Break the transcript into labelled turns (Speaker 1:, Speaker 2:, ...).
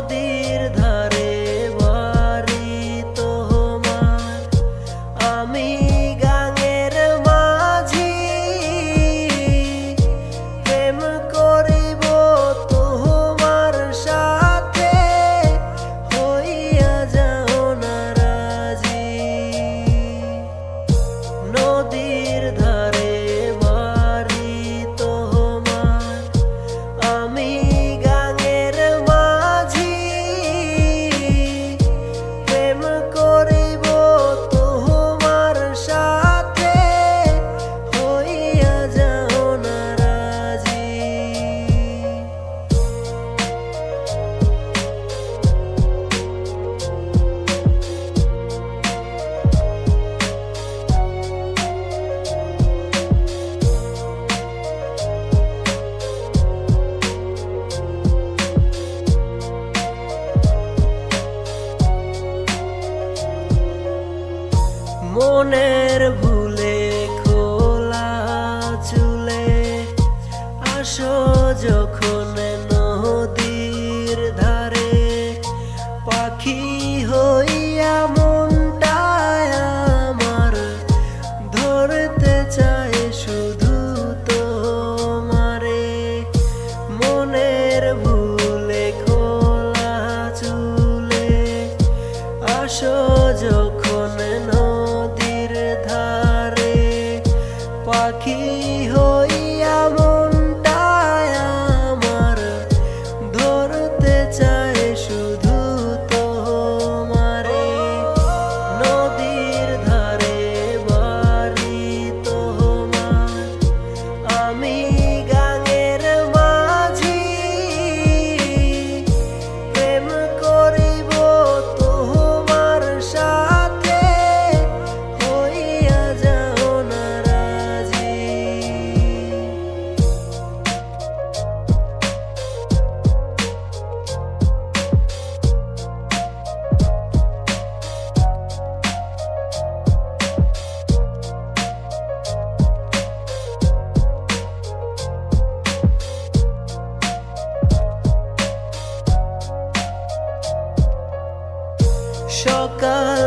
Speaker 1: নদীর ধারে বাড়ি তোমার, আমি গাঙের মাঝি, প্রেম করিব তোমার সাথে, হইয়া যাও না রাজি। নদীর ধারে বাড়ি তোমার, আমি গাঙের মাঝি, প্রেম করিব তোমার সাথে, হইয়া যাও না রাজি। মনের ভুলে খোলা চুলে আসো যখন নদীর ধারে, পাখি হইয়া মনটায় আমার ধরতে চায় শুধু তোমারে। মনের ভুলে খোলা চুলে আসো যখন নদীর ধারে, পাখি হইয়া মনটায় আমার ধরতে চায় শুধু তোমারে। নদীর ধারে বাড়ি তোমার, আমি গাঙের মাঝি, প্রেম করিব তোমার সাথে, হইয়া যাও না রাজি। সকাল